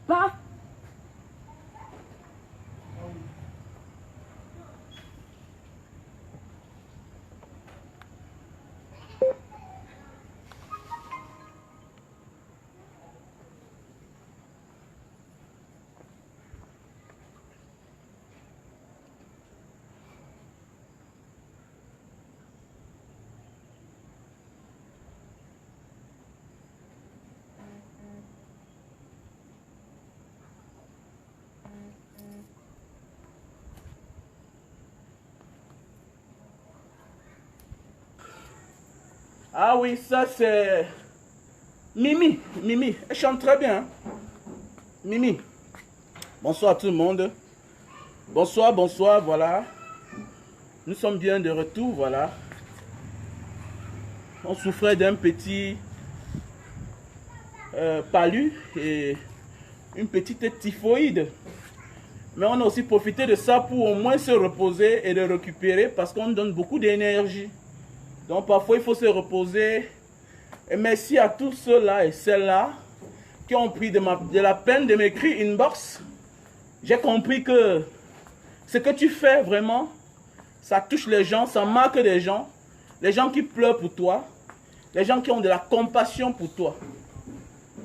Paf. Ah oui, ça c'est Mimi. Mimi, elle chante très bien. Hein? Mimi. Bonsoir à tout le monde. Bonsoir, bonsoir, voilà. Nous sommes bien de retour, voilà. On souffrait d'un petit palu et une petite typhoïde. Mais on a aussi profité de ça pour au moins se reposer et de récupérer parce qu'on donne beaucoup d'énergie. Donc parfois il faut se reposer. Et merci à tous ceux-là et celles-là qui ont pris de la peine de m'écrire une box. J'ai compris que ce que tu fais vraiment, ça touche les gens, ça marque des gens. Les gens qui pleurent pour toi. Les gens qui ont de la compassion pour toi.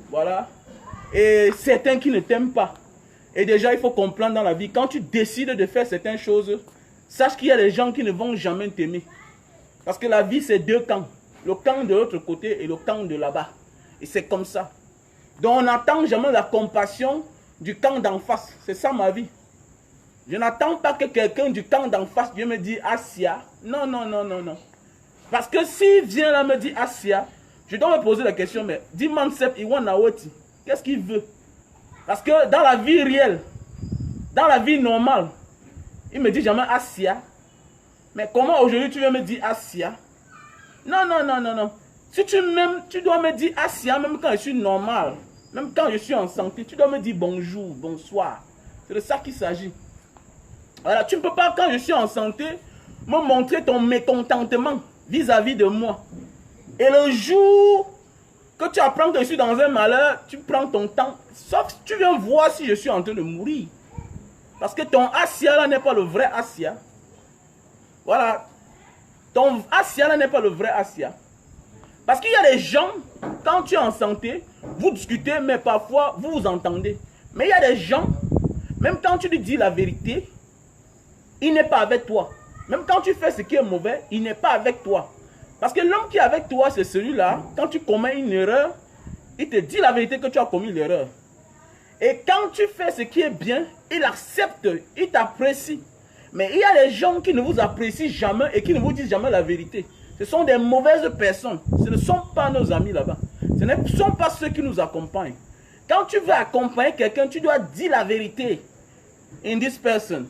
Voilà. Et certains qui ne t'aiment pas. Et déjà il faut comprendre dans la vie, quand tu décides de faire certaines choses, sache qu'il y a des gens qui ne vont jamais t'aimer. Parce que la vie, c'est deux camps. Le camp de l'autre côté et le camp de là-bas. Et c'est comme ça. Donc, on n'attend jamais la compassion du camp d'en face. C'est ça ma vie. Je n'attends pas que quelqu'un du camp d'en face vienne me dire Asia. Non, non, non, non, non. Parce que s'il vient là me dire Asia, je dois me poser la question, mais dis-moi, qu'est-ce qu'il veut? Parce que dans la vie réelle, dans la vie normale, il me dit jamais Asia. Mais comment aujourd'hui tu veux me dire Asia? Non, non, non, non, non. Si tu m'aimes, tu dois me dire Asia, même quand je suis normal. Même quand je suis en santé, tu dois me dire bonjour, bonsoir. C'est de ça qu'il s'agit. Voilà, tu ne peux pas, quand je suis en santé, me montrer ton mécontentement vis-à-vis de moi. Et le jour que tu apprends que je suis dans un malheur, tu prends ton temps. Sauf si tu viens voir si je suis en train de mourir. Parce que ton Asia là n'est pas le vrai Asia. Voilà. Ton Asia là n'est pas le vrai Asia. Parce qu'il y a des gens, quand tu es en santé, vous discutez, mais parfois vous vous entendez. Mais il y a des gens, même quand tu lui dis la vérité, il n'est pas avec toi. Même quand tu fais ce qui est mauvais, il n'est pas avec toi. Parce que l'homme qui est avec toi, c'est celui-là, quand tu commets une erreur, il te dit la vérité que tu as commis l'erreur. Et quand tu fais ce qui est bien, il accepte, il t'apprécie. Mais il y a des gens qui ne vous apprécient jamais et qui ne vous disent jamais la vérité. Ce sont des mauvaises personnes. Ce ne sont pas nos amis là-bas. Ce ne sont pas ceux qui nous accompagnent. Quand tu veux accompagner quelqu'un, tu dois dire la vérité. In this person.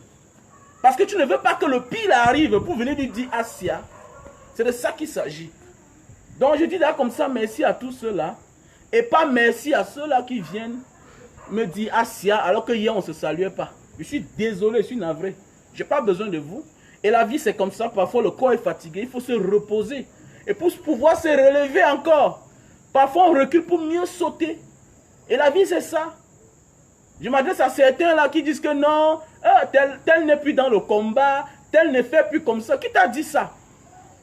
Parce que tu ne veux pas que le pire arrive pour venir lui dire Asia. C'est de ça qu'il s'agit. Donc je dis là comme ça, merci à tous ceux-là. Et pas merci à ceux-là qui viennent me dire Asia alors que hier on ne se saluait pas. Je suis désolé, je suis navré. Je n'ai pas besoin de vous. Et la vie, c'est comme ça. Parfois, le corps est fatigué. Il faut se reposer. Et pour pouvoir se relever encore, parfois, on recule pour mieux sauter. Et la vie, c'est ça. Je m'adresse à certains là qui disent que non, tel n'est plus dans le combat, tel ne fait plus comme ça. Qui t'a dit ça?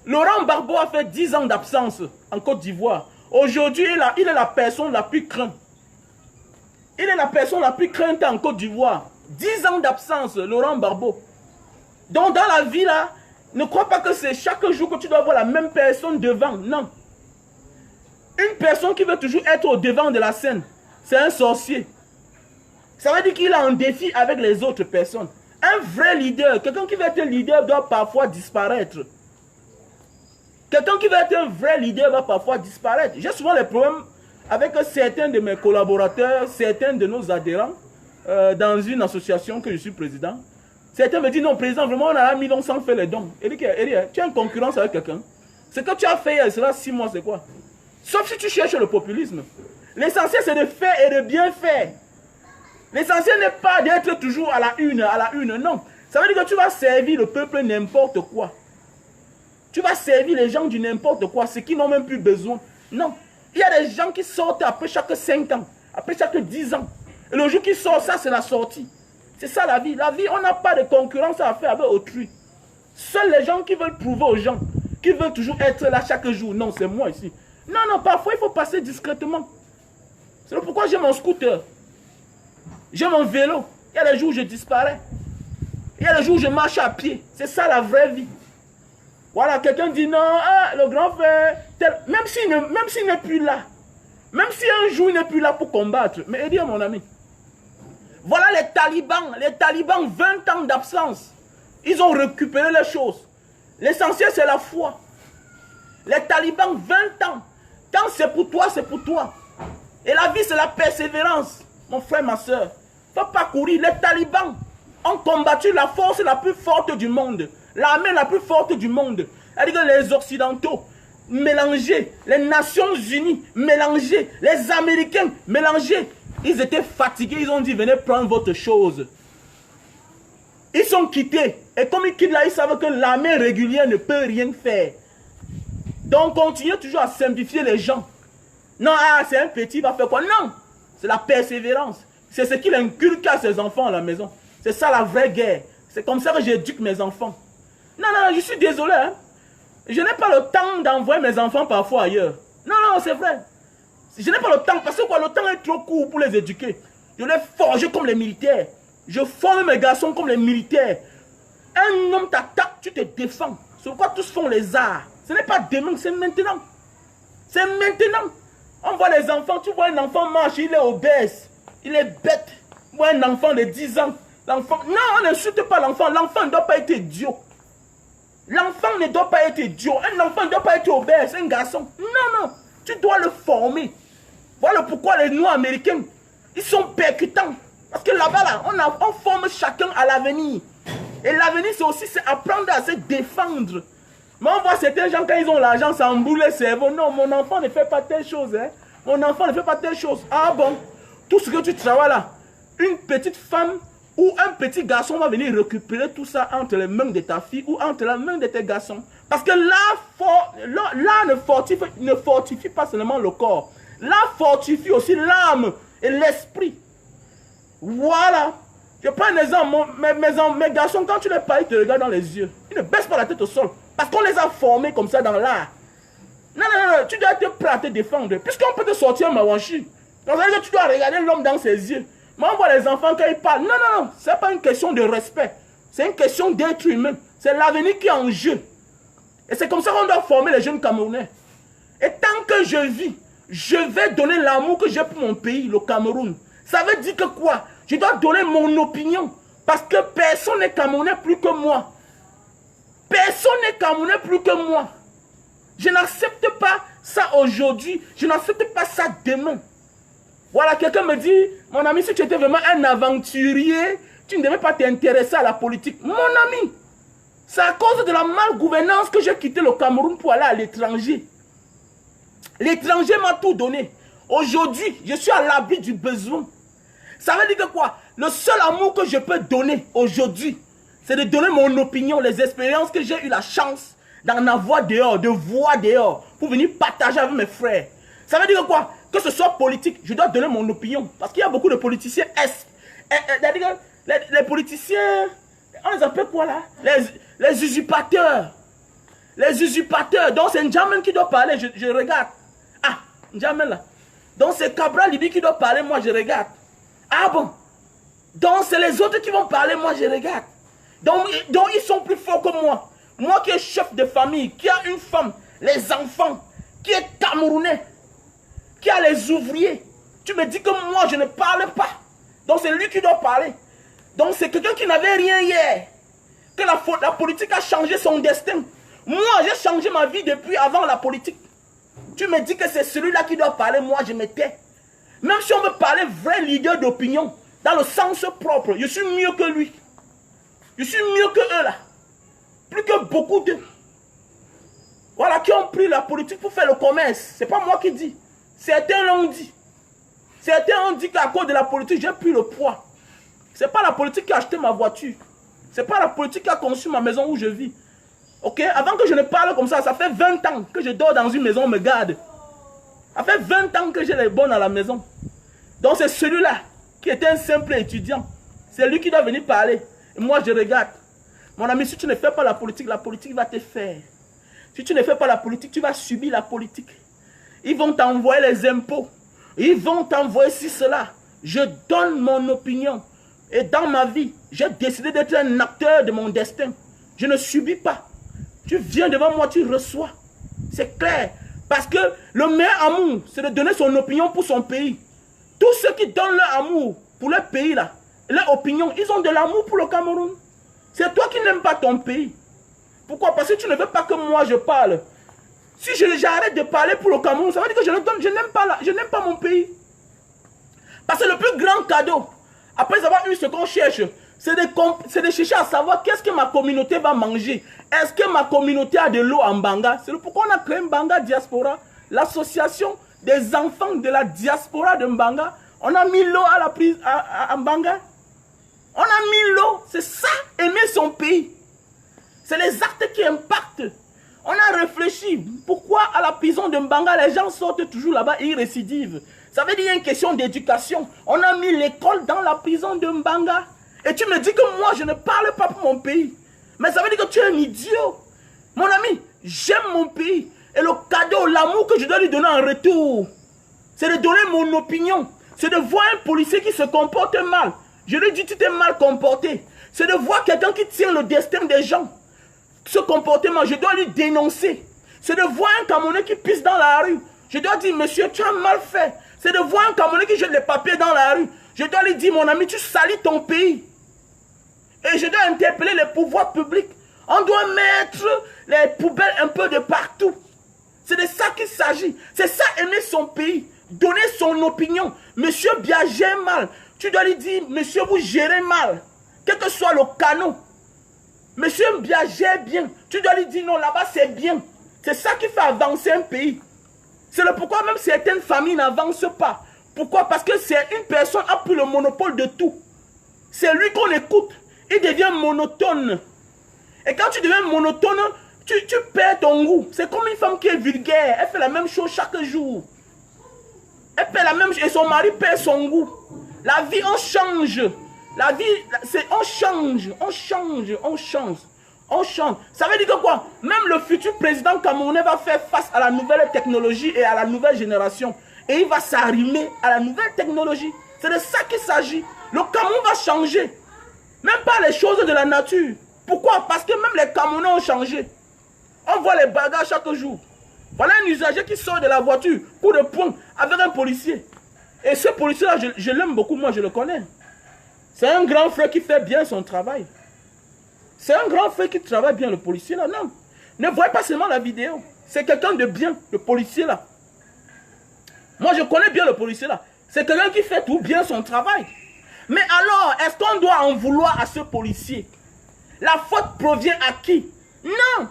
Laurent Gbagbo a fait 10 ans d'absence en Côte d'Ivoire. Aujourd'hui, il est la personne la plus crainte. Il est la personne la plus crainte en Côte d'Ivoire. 10 ans d'absence, Laurent Gbagbo. Donc dans la vie là, ne crois pas que c'est chaque jour que tu dois voir la même personne devant. Non. Une personne qui veut toujours être au devant de la scène, c'est un sorcier. Ça veut dire qu'il a un défi avec les autres personnes. Un vrai leader, quelqu'un qui veut être leader doit parfois disparaître. Quelqu'un qui veut être un vrai leader va parfois disparaître. J'ai souvent les problèmes avec certains de mes collaborateurs, certains de nos adhérents dans une association que je suis président. Certains me disent, non, président, vraiment, on a 1 million sans faire les dons. Eric, tu es en concurrence avec quelqu'un. Ce que tu as fait il y a 6 mois, c'est quoi? Sauf si tu cherches le populisme. L'essentiel, c'est de faire et de bien faire. L'essentiel n'est pas d'être toujours à la une, non. Ça veut dire que tu vas servir le peuple n'importe quoi. Tu vas servir les gens du n'importe quoi, ceux qui n'ont même plus besoin. Non. Il y a des gens qui sortent après chaque 5 ans, après chaque 10 ans. Et le jour qu'il sort, ça c'est la sortie. C'est ça la vie. La vie, on n'a pas de concurrence à faire avec autrui. Seuls les gens qui veulent prouver aux gens, qui veulent toujours être là chaque jour. Non, c'est moi ici. Non, non, parfois il faut passer discrètement. C'est pourquoi j'ai mon scooter. J'ai mon vélo. Il y a des jours où je disparais. Il y a des jours où je marche à pied. C'est ça la vraie vie. Voilà, quelqu'un dit non, ah, le grand frère, même s'il n'est plus là, même si un jour il n'est plus là pour combattre, mais aidez mon ami. Voilà les talibans, 20 ans d'absence. Ils ont récupéré les choses. L'essentiel c'est la foi. Les talibans, 20 ans. Quand c'est pour toi, c'est pour toi. Et la vie c'est la persévérance. Mon frère, ma soeur. Il ne faut pas courir. Les talibans ont combattu la force la plus forte du monde. L'armée la plus forte du monde. C'est-à-dire que les Occidentaux, mélangés, les Nations Unies, mélangés, les Américains, mélangés. Ils étaient fatigués, ils ont dit, venez prendre votre chose. Ils sont quittés. Et comme ils quittent là, ils savent que l'armée régulière ne peut rien faire. Donc, continuez toujours à simplifier les gens. Non, ah, c'est un petit, il va faire quoi? Non, c'est la persévérance. C'est ce qu'il inculque à ses enfants à la maison. C'est ça la vraie guerre. C'est comme ça que j'éduque mes enfants. Non, non, je suis désolé. Hein. Je n'ai pas le temps d'envoyer mes enfants parfois ailleurs. Non, non, c'est vrai. Je n'ai pas le temps parce que quoi, le temps est trop court pour les éduquer. Je les forge comme les militaires. Je forme mes garçons comme les militaires. Un homme t'attaque, tu te défends. C'est pourquoi tous font les arts. Ce n'est pas demain, c'est maintenant. C'est maintenant. On voit les enfants, tu vois un enfant marcher, il est obèse. Il est bête. Tu vois un enfant de 10 ans. L'enfant, non, on n'insulte pas l'enfant. L'enfant ne doit pas être idiot. L'enfant ne doit pas être idiot. Un enfant ne doit pas être obèse, un garçon. Non, non. Tu dois le former. Voilà pourquoi les Noirs américains, ils sont percutants. Parce que là-bas, là, on forme chacun à l'avenir. Et l'avenir, c'est aussi apprendre à se défendre. Mais on voit certains gens, quand ils ont l'argent, ça emboule le cerveau. Non, mon enfant ne fait pas telle chose. Hein. Mon enfant ne fait pas telle chose. Ah bon, tout ce que tu travailles là, une petite femme ou un petit garçon va venir récupérer tout ça entre les mains de ta fille ou entre les mains de tes garçons. Parce que là ne fortifie pas seulement le corps. Là fortifie aussi l'âme et l'esprit. Voilà. Je prends un exemple. Mes garçons, quand tu les parles, ils te regardent dans les yeux. Ils ne baissent pas la tête au sol. Parce qu'on les a formés comme ça dans l'art. Non, non, non, tu dois être prêt à te défendre. Puisqu'on peut te sortir un mawanchi. Donc, tu dois regarder l'homme dans ses yeux. Mais on voit les enfants quand ils parlent. Non, non, non. Ce n'est pas une question de respect. C'est une question d'être humain. C'est l'avenir qui est en jeu. Et c'est comme ça qu'on doit former les jeunes Camerounais. Et tant que je vis, je vais donner l'amour que j'ai pour mon pays, le Cameroun. Ça veut dire que quoi? Je dois donner mon opinion. Parce que personne n'est Camerounais plus que moi. Personne n'est Camerounais plus que moi. Je n'accepte pas ça aujourd'hui. Je n'accepte pas ça demain. Voilà, quelqu'un me dit, mon ami, si tu étais vraiment un aventurier, tu ne devais pas t'intéresser à la politique. Mon ami, c'est à cause de la malgouvernance que j'ai quitté le Cameroun pour aller à l'étranger. L'étranger m'a tout donné. Aujourd'hui, je suis à l'abri du besoin. Ça veut dire que quoi? Le seul amour que je peux donner aujourd'hui, c'est de donner mon opinion, les expériences que j'ai eu la chance d'en avoir dehors, de voir dehors, pour venir partager avec mes frères. Ça veut dire que quoi? Que ce soit politique, je dois donner mon opinion. Parce qu'il y a beaucoup de politiciens les politiciens, on les appelle quoi là? Les usurpateurs. Les usurpateurs. Donc c'est N'Djamène qui doit parler, je regarde. Ah, N'Djamène là. Donc c'est Cabral Libi qui doit parler, moi je regarde. Ah bon? Donc c'est les autres qui vont parler, moi je regarde. Donc ils sont plus forts que moi. Moi qui est chef de famille, qui a une femme, les enfants, qui est camerounais, qui a les ouvriers. Tu me dis que moi je ne parle pas. Donc c'est lui qui doit parler. Donc c'est quelqu'un qui n'avait rien hier. Que la politique a changé son destin. Moi j'ai changé ma vie depuis avant la politique. Tu me dis que c'est celui-là qui doit parler, moi je me tais. Même si on me parlait vrai leader d'opinion, dans le sens propre, je suis mieux que lui. Je suis mieux que eux là. Plus que beaucoup d'eux. Voilà, qui ont pris la politique pour faire le commerce. C'est pas moi qui dis. Certains l'ont dit. Certains ont dit qu'à cause de la politique, j'ai pris le poids. C'est pas la politique qui a acheté ma voiture. C'est pas la politique qui a conçu ma maison où je vis. Ok? Avant que je ne parle comme ça fait 20 ans que je dors dans une maison, on me garde. Ça fait 20 ans que j'ai les bonnes à la maison. Donc c'est celui-là. qui était un simple étudiant. C'est lui qui doit venir parler. Et moi, je regarde. Mon ami, si tu ne fais pas la politique va te faire. Si tu ne fais pas la politique, tu vas subir la politique. Ils vont t'envoyer les impôts. Ils vont t'envoyer ci, cela. Je donne mon opinion. Et dans ma vie, j'ai décidé d'être un acteur de mon destin. Je ne subis pas. Tu viens devant moi, tu reçois. C'est clair. Parce que le meilleur amour, c'est de donner son opinion pour son pays. Tous ceux qui donnent leur amour pour leur pays, là, leur opinion, ils ont de l'amour pour le Cameroun. C'est toi qui n'aimes pas ton pays. Pourquoi? Parce que tu ne veux pas que moi je parle. Si j'arrête de parler pour le Cameroun, ça veut dire que je n'aime pas mon pays. Parce que le plus grand cadeau, après avoir eu ce qu'on cherche, c'est de chercher à savoir qu'est-ce que ma communauté va manger. Est-ce que ma communauté a de l'eau en Mbanga? C'est pourquoi on a créé Mbanga Diaspora, l'association des enfants de la diaspora de Mbanga. On a mis l'eau à la prise à Mbanga. On a mis l'eau. C'est ça, aimer son pays. C'est les actes qui impactent. On a réfléchi. Pourquoi à la prison de Mbanga, les gens sortent toujours là-bas et ils récidivent? Ça veut dire qu'il y a une question d'éducation. On a mis l'école dans la prison de Mbanga. Et tu me dis que moi, je ne parle pas pour mon pays. Mais ça veut dire que tu es un idiot. Mon ami, j'aime mon pays. Et le cadeau, l'amour que je dois lui donner en retour, c'est de donner mon opinion. C'est de voir un policier qui se comporte mal. Je lui dis, tu t'es mal comporté. C'est de voir quelqu'un qui tient le destin des gens. Ce comportement, je dois lui dénoncer. C'est de voir un Camerounais qui pisse dans la rue. Je dois dire, monsieur, tu as mal fait. C'est de voir un Camerounais qui jette les papiers dans la rue. Je dois lui dire, mon ami, tu salis ton pays. Et je dois interpeller les pouvoirs publics. On doit mettre les poubelles un peu de partout. C'est de ça qu'il s'agit. C'est ça, aimer son pays. Donner son opinion. Monsieur Bia gère mal. Tu dois lui dire, monsieur, vous gérez mal. Quel que soit le canot. Monsieur Bia gère bien. Tu dois lui dire, non, là-bas c'est bien. C'est ça qui fait avancer un pays. C'est le pourquoi même certaines familles n'avancent pas. Pourquoi? Parce que c'est une personne qui a pris le monopole de tout. C'est lui qu'on écoute. Il devient monotone. Et quand tu deviens monotone, tu perds ton goût. C'est comme une femme qui est vulgaire. Elle fait la même chose chaque jour. Elle fait la même chose et son mari perd son goût. La vie, on change. La vie, on change. On change. Ça veut dire que quoi? Même le futur président camerounais va faire face à la nouvelle technologie et à la nouvelle génération. Et il va s'arrimer à la nouvelle technologie. C'est de ça qu'il s'agit. Le Cameroun va changer. Même pas les choses de la nature. Pourquoi? Parce que même les Camerounais ont changé. On voit les bagarres chaque jour. Voilà un usager qui sort de la voiture, coup de poing, avec un policier. Et ce policier-là, je l'aime beaucoup, moi je le connais. C'est un grand frère qui fait bien son travail. C'est un grand frère qui travaille bien, le policier-là. Non, ne voyez pas seulement la vidéo. C'est quelqu'un de bien, le policier-là. Moi, je connais bien le policier-là. C'est quelqu'un qui fait tout bien son travail. Mais alors, est-ce qu'on doit en vouloir à ce policier? La faute provient à qui? Non.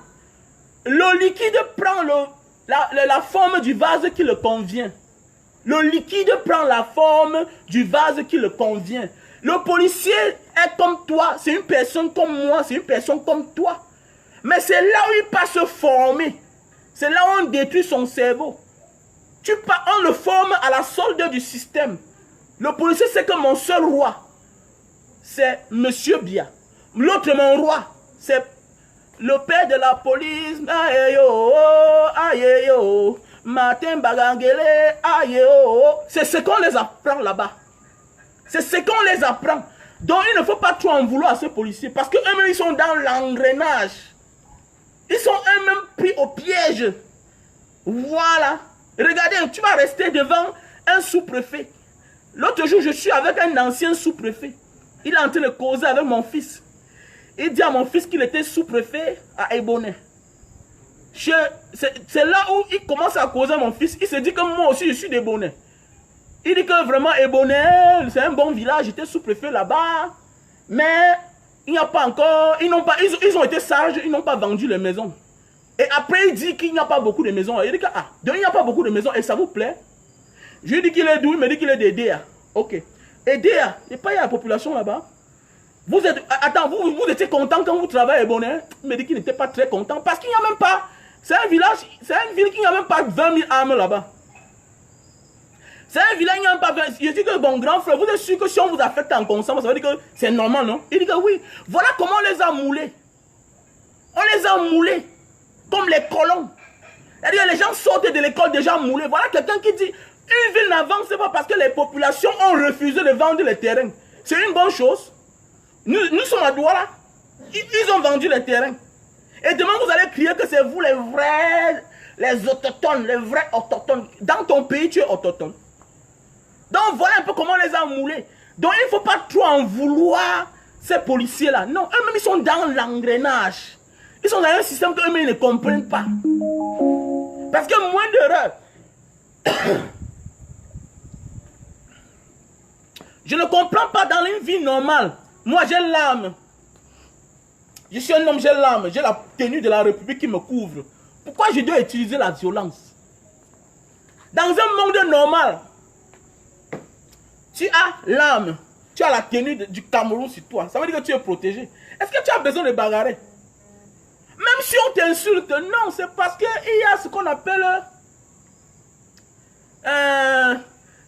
Le liquide prend la forme du vase qui le convient. Le liquide prend la forme du vase qui le convient. Le policier est comme toi, c'est une personne comme moi, c'est une personne comme toi. Mais c'est là où il passe se former. C'est là où on détruit son cerveau. On le forme à la solde du système. Le policier, c'est que mon seul roi, c'est Monsieur Bia. L'autre, mon roi, c'est le père de la police. Aïe yo, aïe yo, Martin Bagangele, aïe yo. C'est ce qu'on les apprend là-bas. C'est ce qu'on les apprend. Donc il ne faut pas trop en vouloir à ces policiers. Parce qu'eux-mêmes, ils sont dans l'engrenage. Ils sont eux-mêmes pris au piège. Voilà. Regardez, tu vas rester devant un sous-préfet. L'autre jour, je suis avec un ancien sous-préfet. Il est en train de causer avec mon fils. Il dit à mon fils qu'il était sous-préfet à Ebonné. C'est là où il commence à causer à mon fils. Il se dit que moi aussi, je suis d'Ebonné. Il dit que vraiment Ebonné, c'est un bon village. J'étais sous-préfet là-bas. Mais il n'y a pas encore... Ils ont été sages, ils n'ont pas vendu les maisons. Et après, il dit qu'il n'y a pas beaucoup de maisons. Il dit que, donc il n'y a pas beaucoup de maisons et ça vous plaît? Je lui dis qu'il est d'où? Il me dit qu'il est d'Edea. Ok. Edea, il n'y a pas la population là-bas. Vous êtes, attends, vous étiez content quand vous travaillez à Ebonné? Il me dit qu'il n'était pas très content parce qu'il n'y a même pas... C'est un village, c'est une ville qui n'y a même pas 20 000 âmes là-bas. C'est un vilain, je dis que mon grand frère, vous êtes sûr que si on vous affecte en conscience, ça veut dire que c'est normal, non? Il dit que oui. Voilà comment on les a moulés. On les a moulés comme les colons. C'est-à-dire les gens sortent de l'école déjà moulés. Voilà quelqu'un qui dit, une ville n'avance pas parce que les populations ont refusé de vendre les terrains. C'est une bonne chose. Nous sommes à Douala. Ils ont vendu les terrains. Et demain, vous allez crier que c'est vous les vrais, les autochtones, les vrais autochtones. Dans ton pays, tu es autochtone. Donc voilà un peu comment on les a moulés. Donc il ne faut pas trop en vouloir ces policiers-là. Non, eux-mêmes ils sont dans l'engrenage. Ils sont dans un système qu'eux-mêmes ils ne comprennent pas. Parce que moins d'erreurs. Je ne comprends pas dans une vie normale. Moi j'ai l'âme. Je suis un homme, j'ai l'âme. J'ai la tenue de la République qui me couvre. Pourquoi je dois utiliser la violence? Dans un monde normal, tu as l'âme, tu as la tenue du Cameroun sur toi. Ça veut dire que tu es protégé. Est-ce que tu as besoin de bagarrer? Même si on t'insulte, non, c'est parce qu'il y a ce qu'on appelle...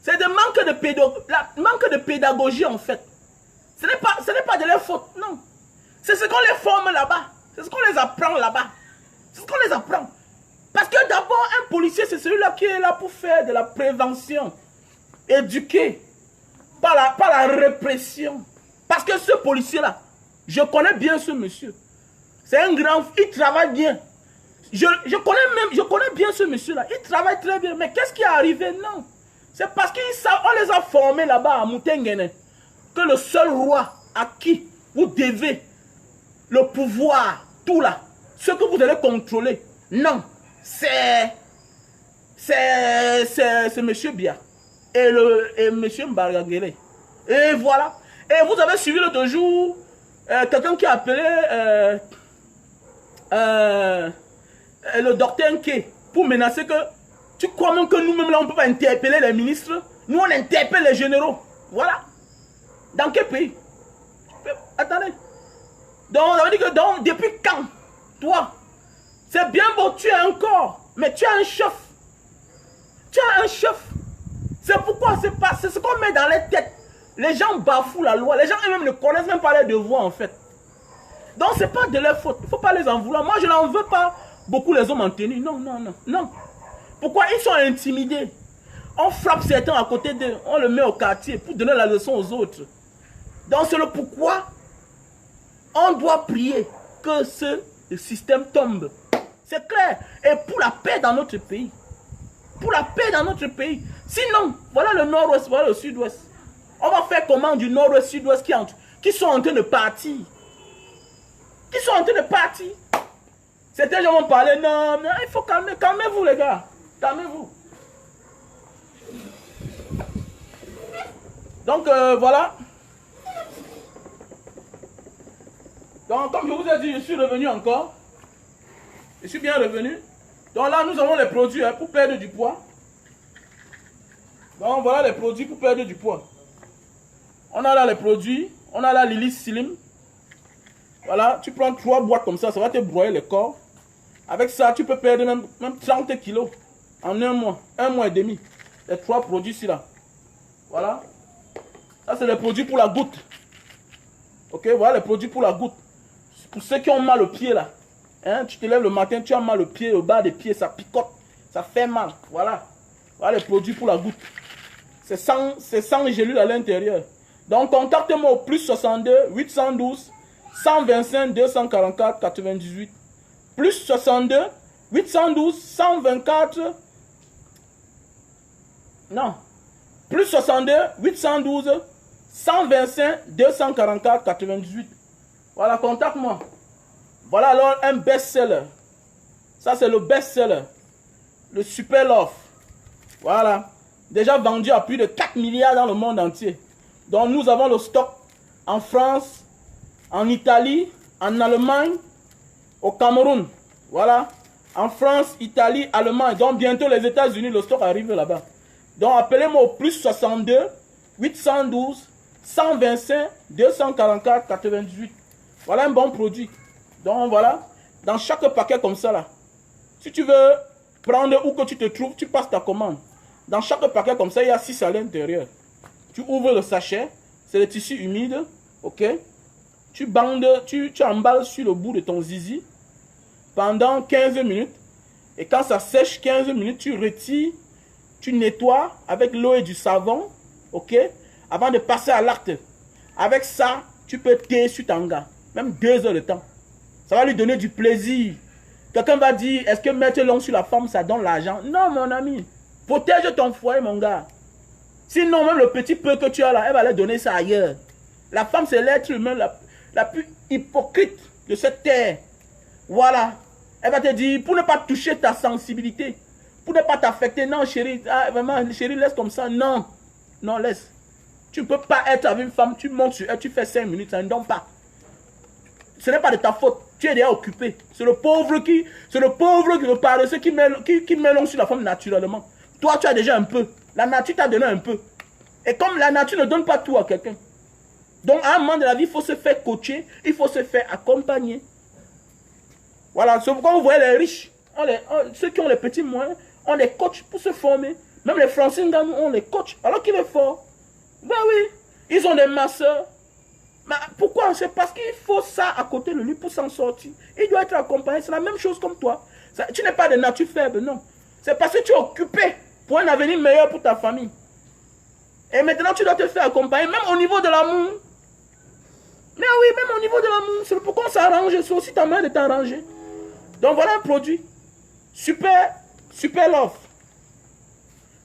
c'est de manque de pédagogie en fait. Ce n'est pas de leur faute, non. C'est ce qu'on les forme là-bas. C'est ce qu'on les apprend là-bas. C'est ce qu'on les apprend. Parce que d'abord, un policier, c'est celui-là qui est là pour faire de la prévention. Éduquer. Pas la répression. Parce que ce policier-là, je connais bien ce monsieur. C'est un grand... Il travaille bien. Je connais bien ce monsieur-là. Il travaille très bien. Mais qu'est-ce qui est arrivé? Non. C'est parce qu'on les a formés là-bas à Moutenguene. Que le seul roi à qui vous devez le pouvoir, tout là, ce que vous allez contrôler, non, c'est M. Bia et M. Mbaragele. Et voilà. Et vous avez suivi l'autre jour quelqu'un qui a appelé le docteur Nké pour menacer que tu crois même que nous-mêmes là on ne peut pas interpeller les ministres. Nous on interpelle les généraux. Voilà. Dans quel pays? Attendez. Donc, ça veut dire que depuis quand, toi, c'est bien beau, tu as un corps, mais tu as un chef. Tu as un chef. C'est pourquoi c'est ce qu'on met dans les têtes. Les gens bafouent la loi. Les gens eux-mêmes ne connaissent même pas les devoirs en fait. Donc, ce n'est pas de leur faute. Il ne faut pas les en vouloir. Moi, je n'en veux pas beaucoup les hommes en tenue. Non, non, non, non. Pourquoi ils sont intimidés? On frappe certains à côté d'eux. On le met au quartier pour donner la leçon aux autres. Donc, c'est le pourquoi on doit prier que ce système tombe. C'est clair. Et pour la paix dans notre pays. Pour la paix dans notre pays. Sinon, voilà le nord-ouest, voilà le sud-ouest. On va faire comment du nord-ouest, sud-ouest qui sont en train de partir. Qui sont en train de partir. Certains gens vont parler, non, non, il faut calmer. Calmez-vous les gars. Calmez-vous. Donc, voilà. Donc, comme je vous ai dit, je suis revenu encore. Je suis bien revenu. Donc là, nous avons les produits pour perdre du poids. Donc voilà les produits pour perdre du poids. On a là les produits. On a là l'Ilis Slim. Voilà, tu prends 3 boîtes comme ça va te broyer le corps. Avec ça, tu peux perdre même 30 kilos en un mois et demi. Les 3 produits ici là. Voilà. Ça, c'est les produits pour la goutte. Ok, voilà les produits pour la goutte. Pour ceux qui ont mal au pied là. Hein, tu te lèves le matin, tu as mal au pied, au bas des pieds, ça picote, ça fait mal. Voilà. Voilà les produits pour la goutte. C'est sans gélules à l'intérieur. Donc, contactez-moi au plus 62 812 125 244 98. Plus 62 812 124. Non. Plus 62 812 125 244 98. Voilà, contacte-moi. Voilà alors un best-seller. Ça, c'est le best-seller. Le super love. Voilà. Déjà vendu à plus de 4 milliards dans le monde entier. Donc, nous avons le stock en France, en Italie, en Allemagne, au Cameroun. Voilà. En France, Italie, Allemagne. Donc, bientôt les États-Unis, le stock arrive là-bas. Donc, appelez-moi au plus 62 812 125 244 98. Voilà un bon produit. Donc, voilà. Dans chaque paquet comme ça, là. Si tu veux prendre où que tu te trouves, tu passes ta commande. Dans chaque paquet comme ça, il y a 6 à l'intérieur. Tu ouvres le sachet, c'est le tissu humide, ok? Tu bandes, tu emballes sur le bout de ton zizi pendant 15 minutes. Et quand ça sèche 15 minutes, tu retires, tu nettoies avec l'eau et du savon, ok? Avant de passer à l'acte. Avec ça, tu peux téer sur ton gars, même 2 heures de temps. Ça va lui donner du plaisir. Quelqu'un va dire, est-ce que mettre l'ongle sur la femme, ça donne l'argent? Non, mon ami. Protège ton foyer, mon gars. Sinon, même le petit peu que tu as là, elle va aller donner ça ailleurs. La femme, c'est l'être humain la plus hypocrite de cette terre. Voilà. Elle va te dire, pour ne pas toucher ta sensibilité, pour ne pas t'affecter, non, chérie, vraiment, chérie, laisse comme ça. Non. Non, laisse. Tu ne peux pas être avec une femme, tu montes sur elle, tu fais 5 minutes, ça ne donne pas. Ce n'est pas de ta faute. Tu es déjà occupé. C'est le pauvre qui le paresseux qui met l'ongle sur la femme naturellement. Toi, tu as déjà un peu. La nature t'a donné un peu. Et comme la nature ne donne pas tout à quelqu'un. Donc, à un moment de la vie, il faut se faire coacher. Il faut se faire accompagner. Voilà. C'est pourquoi vous voyez les riches. Ceux qui ont les petits moyens, on les coach pour se former. Même les Français, on les coach. Alors qu'il est fort. Ben oui. Ils ont des masseurs. Mais pourquoi? C'est parce qu'il faut ça à côté de lui pour s'en sortir. Il doit être accompagné. C'est la même chose comme toi. Tu n'es pas de nature faible, non. C'est parce que tu es occupé pour un avenir meilleur pour ta famille. Et maintenant, tu dois te faire accompagner, même au niveau de l'amour. Mais oui, même au niveau de l'amour. C'est pourquoi on s'arrange. C'est aussi ta main de t'arranger. Donc voilà un produit. Super love.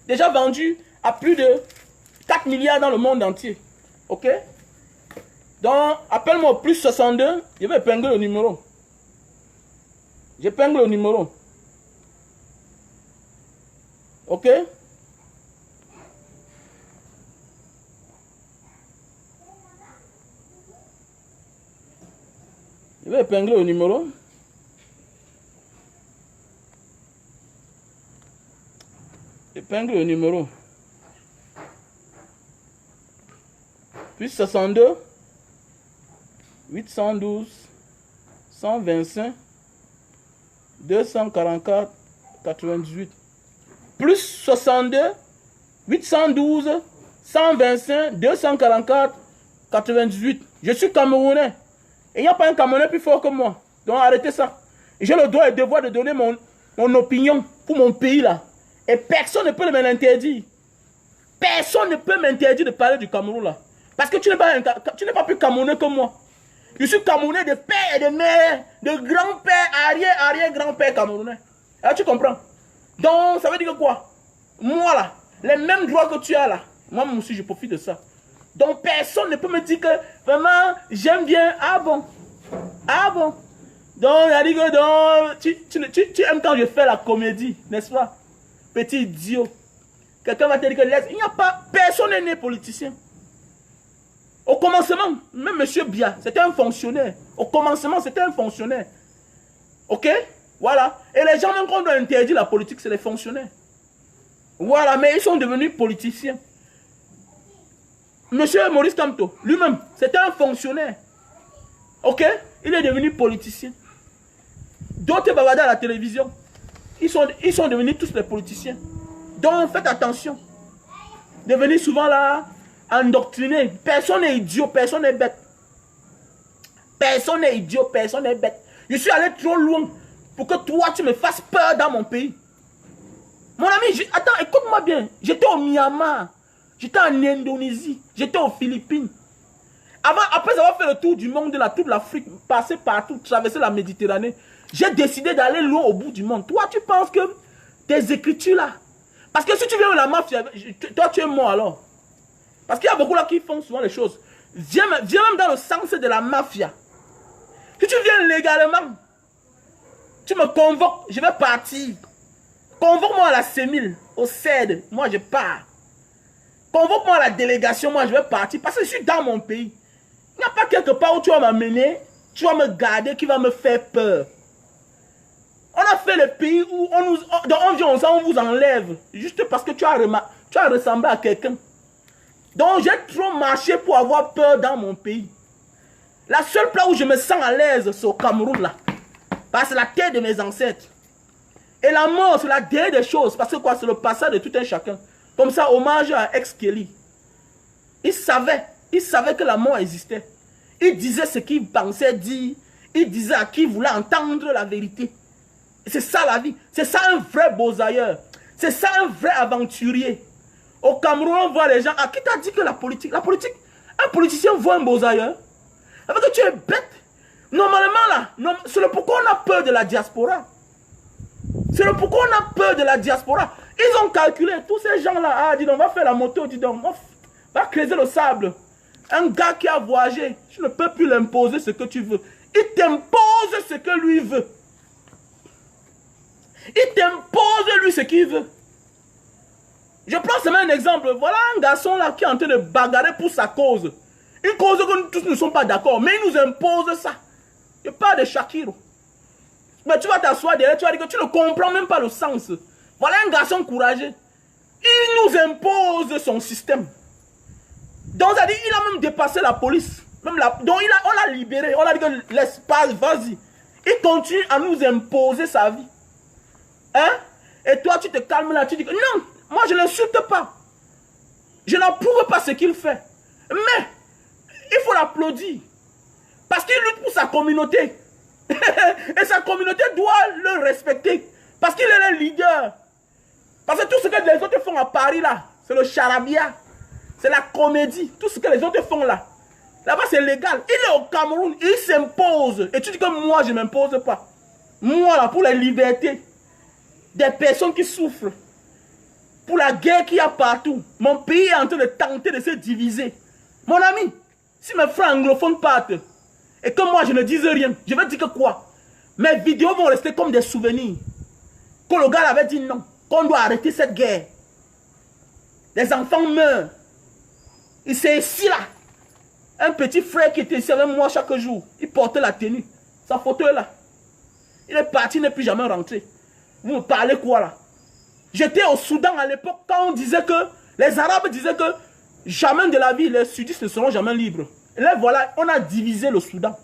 Déjà vendu à plus de 4 milliards dans le monde entier. Ok? Donc, appelle-moi au plus 62. Je vais épingler le numéro. J'épingle le numéro. Ok? Je vais épingler le numéro. Épingle le numéro. Plus 62 812 125 244 98. Plus 62 812 125 244 98. Je suis Camerounais. Et il n'y a pas un Camerounais plus fort que moi. Donc arrêtez ça. J'ai le droit et le devoir de donner mon opinion pour mon pays là. Et personne ne peut me l'interdire. Personne ne peut m'interdire de parler du Cameroun là. Parce que tu n'es pas plus Camerounais que moi. Je suis Camerounais de père et de mère, de grand-père, arrière-grand-père camerounais. Là, tu comprends? Donc, ça veut dire que quoi? Moi là, les mêmes droits que tu as là, moi aussi je profite de ça. Donc, personne ne peut me dire que vraiment, j'aime bien. Ah bon? Ah bon? Donc, il a dit que donc, tu aimes quand je fais la comédie, n'est-ce pas? Petit idiot. Quelqu'un va te dire que il n'y a pas, personne n'est né politicien. Au commencement, même M. Bia, c'était un fonctionnaire. Au commencement, c'était un fonctionnaire. Ok? Voilà. Et les gens, même quand on doit interdire la politique, c'est les fonctionnaires. Voilà, mais ils sont devenus politiciens. M. Maurice Kamto, lui-même, c'était un fonctionnaire. Ok? Il est devenu politicien. D'autres bavards à la télévision, ils sont devenus tous des politiciens. Donc, faites attention. Devenez souvent là, endoctriné. Personne n'est idiot, personne n'est bête. Personne n'est idiot, personne n'est bête. Je suis allé trop loin pour que toi, tu me fasses peur dans mon pays. Mon ami, attends, écoute-moi bien. J'étais au Myanmar, j'étais en Indonésie, j'étais aux Philippines. Après avoir fait le tour du monde, de toute l'Afrique, passer partout, traverser la Méditerranée, j'ai décidé d'aller loin au bout du monde. Toi, tu penses que tes écritures là, parce que si tu viens de la mafia, toi, tu es mort alors. Parce qu'il y a beaucoup là qui font souvent les choses. Viens même dans le sens de la mafia. Si tu viens légalement, tu me convoques, je vais partir. Convoque-moi à la CEMIL, au CED, moi je pars. Convoque-moi à la délégation, moi je vais partir. Parce que je suis dans mon pays. Il n'y a pas quelque part où tu vas m'amener, tu vas me garder, qui va me faire peur. On a fait le pays où on vous enlève. Juste parce que tu as ressemblé à quelqu'un. Donc j'ai trop marché pour avoir peur dans mon pays. La seule place où je me sens à l'aise, c'est au Cameroun là. Parce que c'est la terre de mes ancêtres. Et la mort, c'est la dernière des choses. Parce que quoi, c'est le passage de tout un chacun. Comme ça, hommage à ex-Kelly. Il savait que la mort existait. Il disait ce qu'il pensait dire. Il disait à qui voulait entendre la vérité. C'est ça la vie. C'est ça un vrai bosailleur. C'est ça un vrai aventurier. Au Cameroun, on voit les gens. Ah, qui t'a dit que la politique, un politicien voit un bosailleur? Avec que tu es bête. Normalement là, c'est le pourquoi on a peur de la diaspora. C'est le pourquoi on a peur de la diaspora. Ils ont calculé, tous ces gens-là, ah, dis donc, on va faire la moto, dis donc, on va creuser le sable. Un gars qui a voyagé, tu ne peux plus l'imposer ce que tu veux. Il t'impose ce que lui veut. Il t'impose lui ce qu'il veut. Je prends seulement un exemple. Voilà un garçon là qui est en train de bagarrer pour sa cause. Une cause que nous tous ne sommes pas d'accord, mais il nous impose ça. Je parle de Shakiro. Mais tu vas t'asseoir derrière, tu vas dire que tu ne comprends même pas le sens. Voilà un garçon courageux. Il nous impose son système. Donc, ça dit, il a même dépassé la police. Même donc, on l'a libéré. On a dit que l'espace, vas-y. Il continue à nous imposer sa vie. Hein? Et toi, tu te calmes là, tu dis que non, moi je ne l'insulte pas. Je n'approuve pas ce qu'il fait. Mais, il faut l'applaudir. Parce qu'il lutte pour sa communauté. Et sa communauté doit le respecter. Parce qu'il est le leader. Parce que tout ce que les autres font à Paris là, c'est le charabia. C'est la comédie. Tout ce que les autres font là. Là-bas c'est légal. Il est au Cameroun. Il s'impose. Et tu dis que moi je ne m'impose pas. Moi là, pour les libertés. Des personnes qui souffrent. Pour la guerre qu'il y a partout. Mon pays est en train de tenter de se diviser. Mon ami, si mes frères anglophones partent. Et que moi je ne dise rien. Je vais dire que quoi? Mes vidéos vont rester comme des souvenirs. Que le gars avait dit non. Qu'on doit arrêter cette guerre. Les enfants meurent. Et c'est ici là. Un petit frère qui était ici avec moi chaque jour. Il portait la tenue. Sa photo est là. Il est parti, il n'est plus jamais rentré. Vous me parlez quoi là? J'étais au Soudan à l'époque quand on disait que les Arabes disaient que jamais de la vie les sudistes ne seront jamais libres. Et là voilà, on a divisé le Soudan.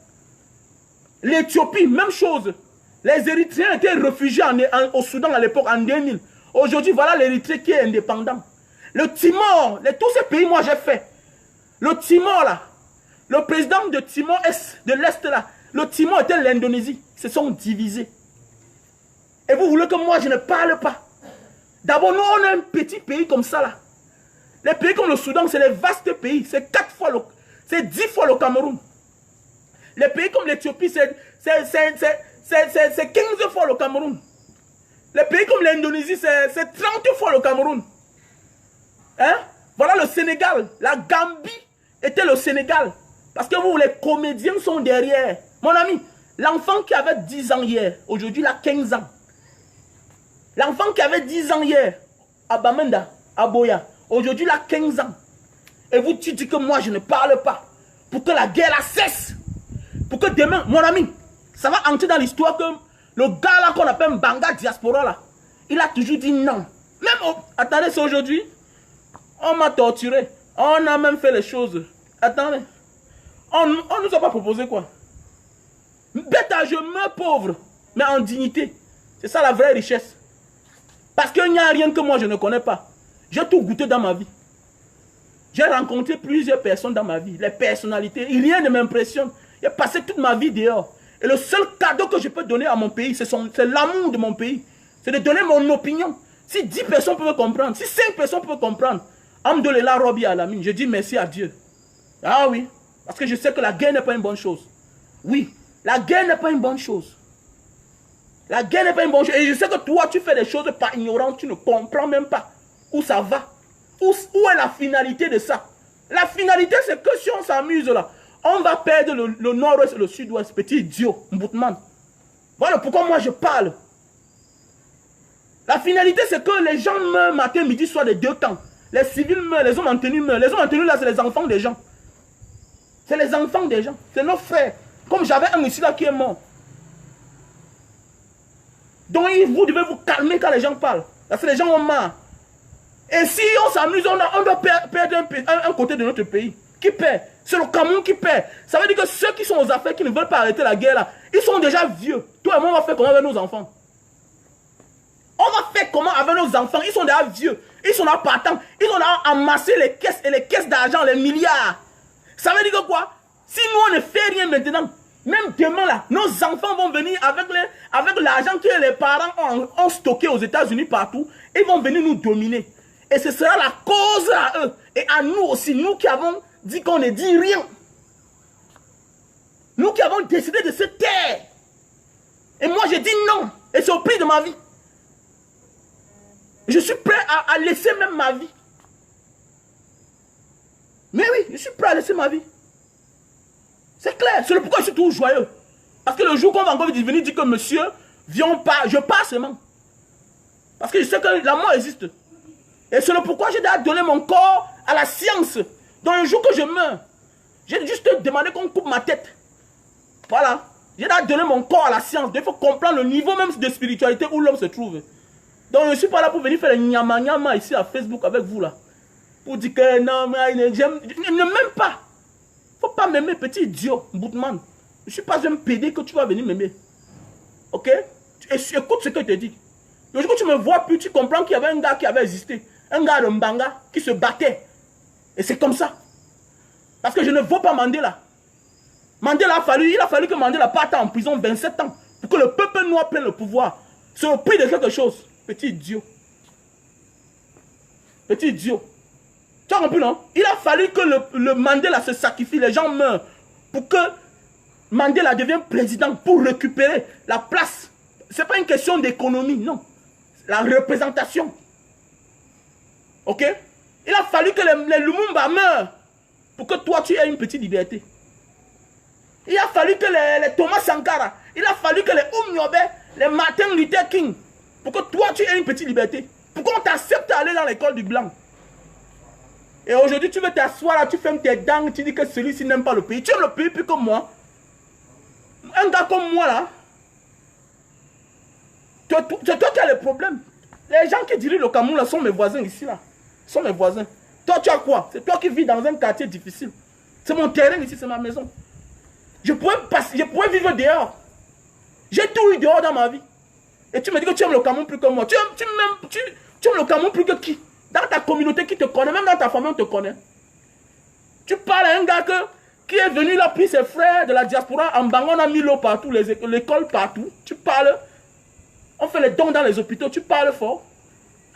L'Éthiopie, même chose. Les Érythréens étaient réfugiés au Soudan à l'époque en 2000. Aujourd'hui, voilà l'Érythrée qui est indépendant. Le Timor, tous ces pays, moi j'ai fait. Le Timor là, le président de Timor de l'Est là, le Timor était l'Indonésie. Ils se sont divisés. Et vous voulez que moi je ne parle pas? D'abord, nous on a un petit pays comme ça là. Les pays comme le Soudan, c'est les vastes pays. C'est 10 fois le Cameroun. Les pays comme l'Éthiopie, c'est 15 fois le Cameroun. Les pays comme l'Indonésie, c'est 30 fois le Cameroun. Hein? Voilà le Sénégal. La Gambie était le Sénégal. Parce que vous, les comédiens sont derrière. Mon ami, l'enfant qui avait 10 ans hier, aujourd'hui il a 15 ans. L'enfant qui avait 10 ans hier, à Bamenda, à Boya, aujourd'hui il a 15 ans. Et vous, tu dis que moi je ne parle pas. Pour que la guerre la cesse. Pour que demain, mon ami, ça va entrer dans l'histoire que le gars là qu'on appelle Banga Diaspora là, il a toujours dit non. Même, attendez, c'est aujourd'hui. On m'a torturé. On a même fait les choses. Attendez. On ne nous a pas proposé quoi? Bête, je meurs pauvre, mais en dignité. C'est ça la vraie richesse. Parce qu'il n'y a rien que moi je ne connais pas. J'ai tout goûté dans ma vie. J'ai rencontré plusieurs personnes dans ma vie. Les personnalités. Rien ne m'impressionne. J'ai passé toute ma vie dehors. Et le seul cadeau que je peux donner à mon pays, c'est l'amour de mon pays. C'est de donner mon opinion. Si 10 personnes peuvent comprendre, si 5 personnes peuvent comprendre, Amdolela Robi Alamine, je dis merci à Dieu. Ah oui, parce que je sais que la guerre n'est pas une bonne chose. Oui, la guerre n'est pas une bonne chose. La guerre n'est pas une bonne chose. Et je sais que toi, tu fais des choses par ignorance, tu ne comprends même pas où ça va. Où est la finalité de ça? La finalité, c'est que si on s'amuse là, on va perdre le nord-ouest et le sud-ouest. Petit idiot, Mboutman. Voilà pourquoi moi je parle. La finalité, c'est que les gens meurent matin, midi, soir, les deux temps. Les civils meurent, les hommes en tenue meurent. Les hommes en tenue là, c'est les enfants des gens. C'est les enfants des gens. C'est nos frères. Comme j'avais un ici là qui est mort. Donc vous devez vous calmer quand les gens parlent. Parce que les gens ont marre. Et si on s'amuse, on doit perdre un côté de notre pays. Qui perd? C'est le Cameroun qui perd. Ça veut dire que ceux qui sont aux affaires, qui ne veulent pas arrêter la guerre là, ils sont déjà vieux. Toi et moi, on va faire comment avec nos enfants? On va faire comment avec nos enfants? Ils sont déjà vieux. Ils sont là partants. Ils ont là amassé les caisses et les caisses d'argent, les milliards. Ça veut dire que quoi? Si nous on ne fait rien maintenant, même demain là, nos enfants vont venir avec l'argent que les parents ont stocké aux États-Unis partout. Ils vont venir nous dominer. Et ce sera la cause à eux. Et à nous aussi, nous qui avons dit qu'on ne dit rien. Nous qui avons décidé de se taire. Et moi j'ai dit non. Et c'est au prix de ma vie. Je suis prêt à laisser même ma vie. Mais oui, je suis prêt à laisser ma vie. C'est clair. C'est le pourquoi je suis toujours joyeux. Parce que le jour qu'on va encore venir dire que monsieur, viens pas, je pars seulement. Parce que je sais que la mort existe. Et c'est le pourquoi j'ai déjà donné mon corps à la science. Dans le jour que je meurs, j'ai juste demandé qu'on coupe ma tête. Voilà. J'ai déjà donné mon corps à la science. Il faut comprendre le niveau même de spiritualité où l'homme se trouve. Donc je ne suis pas là pour venir faire le nyama nyama ici à Facebook avec vous là. Pour dire que non, mais j'aime. Ne m'aime pas. Faut pas m'aimer, petit idiot, Boutman. Je ne suis pas un PD que tu vas venir m'aimer. Ok? Écoute ce que je te dis. Le jour que tu me vois plus, tu comprends qu'il y avait un gars qui avait existé. Un gars de Mbanga qui se battait. Et c'est comme ça. Parce que je ne vaux pas Mandela. Mandela il a fallu que Mandela parte en prison 27 ans pour que le peuple noir prenne le pouvoir. C'est au prix de quelque chose. Petit idiot. Petit idiot. Tu as compris, non? Il a fallu que le Mandela se sacrifie, les gens meurent, pour que Mandela devienne président, pour récupérer la place. Ce n'est pas une question d'économie, non. La représentation. Ok? Il a fallu que les Lumumba meurent, pour que toi, tu aies une petite liberté. Il a fallu que les Thomas Sankara, il a fallu que les Oumniobe, les Martin Luther King, pour que toi, tu aies une petite liberté. Pour qu'on t'accepte d'aller dans l'école du blanc. Et aujourd'hui, tu veux t'asseoir là, tu fermes tes dents, tu dis que celui-ci n'aime pas le pays. Tu aimes le pays plus que moi. Un gars comme moi là, c'est toi qui as le problème. Les gens qui dirigent le Cameroun là sont mes voisins ici là. Sont mes voisins. Toi, tu as quoi? C'est toi qui vis dans un quartier difficile. C'est mon terrain ici, c'est ma maison. Je pourrais vivre dehors. J'ai tout eu dehors dans ma vie. Et tu me dis que tu aimes le Cameroun plus que moi. Tu aimes le Cameroun plus que qui? Dans ta communauté qui te connaît, même dans ta famille on te connaît. Tu parles à un gars qui est venu là, puis ses frères de la diaspora, en Bango, on a mis l'eau partout, l'école partout. Tu parles, on fait les dons dans les hôpitaux, tu parles fort.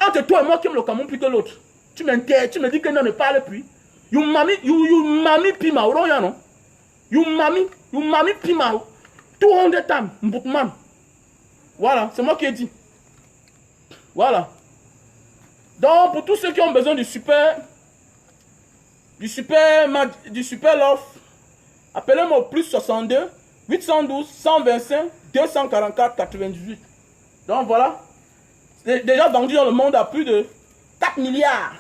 Entre toi et moi qui aime le Cameroun plus que l'autre. Tu m'interroges, tu me dis que non, ne parle plus. You mami pima, non? You mami pima. 200 times, Mboutman. Voilà, c'est moi qui ai dit. Voilà. Donc, pour tous ceux qui ont besoin du super love, appelez-moi au plus 62 812 125 244 98. Donc voilà. Déjà vendu dans le monde à plus de 4 milliards.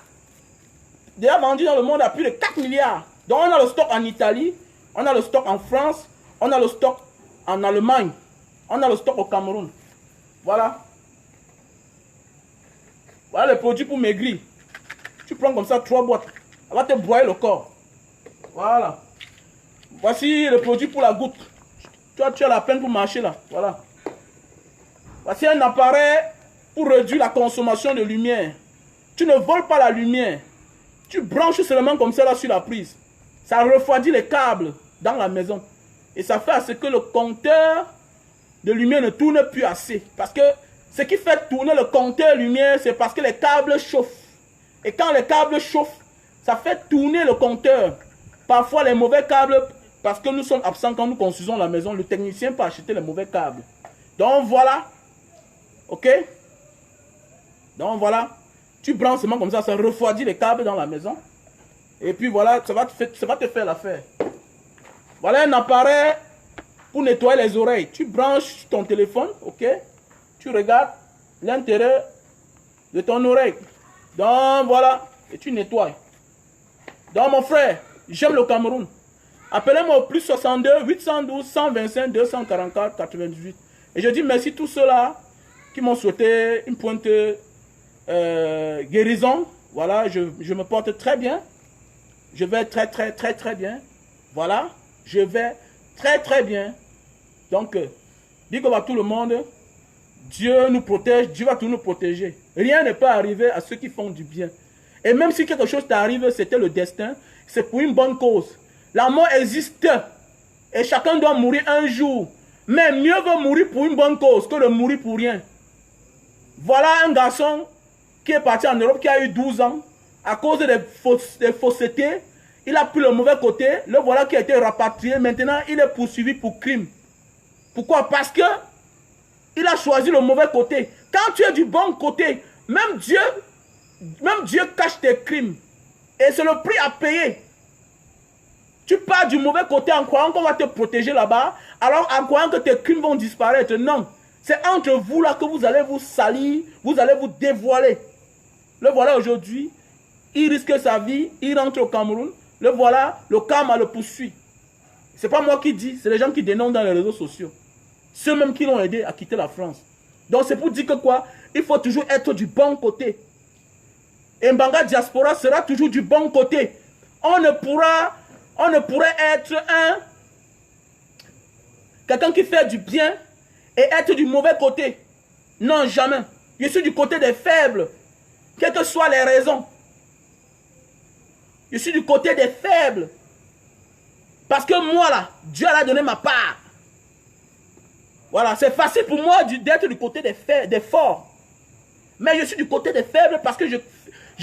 Déjà vendu dans le monde à plus de 4 milliards. Donc on a le stock en Italie, on a le stock en France, on a le stock en Allemagne, on a le stock au Cameroun. Voilà. Voilà les produits pour maigrir. Tu prends comme ça 3 boîtes. Elle va te broyer le corps. Voilà. Voici le produit pour la goutte. Tu as la peine pour marcher là. Voilà. Voici un appareil pour réduire la consommation de lumière. Tu ne voles pas la lumière. Tu branches seulement comme ça là sur la prise. Ça refroidit les câbles dans la maison. Et ça fait à ce que le compteur de lumière ne tourne plus assez. Parce que ce qui fait tourner le compteur lumière, c'est parce que les câbles chauffent. Et quand les câbles chauffent, ça fait tourner le compteur. Parfois les mauvais câbles, parce que nous sommes absents quand nous construisons la maison, le technicien peut acheter les mauvais câbles. Donc voilà. Ok? Donc voilà. Tu branches seulement comme ça refroidit les câbles dans la maison. Et puis voilà, ça va te faire l'affaire. Voilà un appareil pour nettoyer les oreilles. Tu branches ton téléphone, ok? Tu regardes l'intérieur de ton oreille. Donc voilà, et tu nettoies. Donc mon frère, j'aime le Cameroun. Appelez-moi au plus 62 812 125 244 98. Et je dis merci à tous ceux-là qui m'ont souhaité une pointe guérison. Voilà, je me porte très bien. Je vais très bien. Voilà, je vais très bien. Donc, big up à tout le monde. Dieu nous protège, Dieu va tout nous protéger. Rien n'est pas arrivé à ceux qui font du bien. Et même si quelque chose t'arrive, c'était le destin, c'est pour une bonne cause. La mort existe et chacun doit mourir un jour. Mais mieux vaut mourir pour une bonne cause que de mourir pour rien. Voilà un garçon qui est parti en Europe, qui a eu 12 ans. À cause des faussetés, il a pris le mauvais côté. Le voilà qui a été rapatrié. Maintenant, il est poursuivi pour crime. Pourquoi? Parce que il a choisi le mauvais côté. Quand tu es du bon côté, même Dieu cache tes crimes. Et c'est le prix à payer. Tu pars du mauvais côté en croyant qu'on va te protéger là-bas, alors en croyant que tes crimes vont disparaître. Non. C'est entre vous là que vous allez vous salir, vous allez vous dévoiler. Le voilà aujourd'hui, il risque sa vie, il rentre au Cameroun. Le voilà, le karma le poursuit. C'est pas moi qui dis, c'est les gens qui dénoncent dans les réseaux sociaux. Ceux même qui l'ont aidé à quitter la France. Donc c'est pour dire que quoi? Il faut toujours être du bon côté. Et Mbanga Diaspora sera toujours du bon côté. On ne pourrait être quelqu'un qui fait du bien et être du mauvais côté. Non, jamais. Je suis du côté des faibles. Quelles que soient les raisons. Je suis du côté des faibles. Parce que moi là, Dieu a donné ma part. Voilà, c'est facile pour moi d'être du côté des forts. Mais je suis du côté des faibles parce que je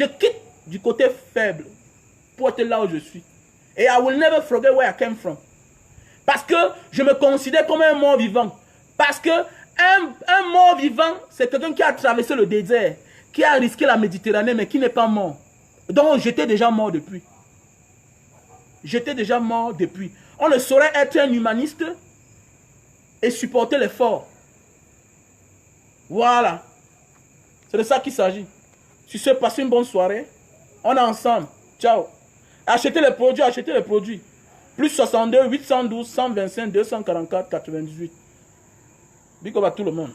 quitte du côté faible pour être là où je suis. Et I will never forget where I came from. Parce que je me considère comme un mort vivant. Parce que un mort vivant, c'est quelqu'un qui a traversé le désert, qui a risqué la Méditerranée, mais qui n'est pas mort. Donc j'étais déjà mort depuis. J'étais déjà mort depuis. On ne saurait être un humaniste et supporter les forts. Voilà. C'est de ça qu'il s'agit. Si tu sais passer une bonne soirée, on est ensemble. Ciao. Achetez les produits, achetez les produits. Plus 62, 812, 125, 244, 98. Big up à tout le monde.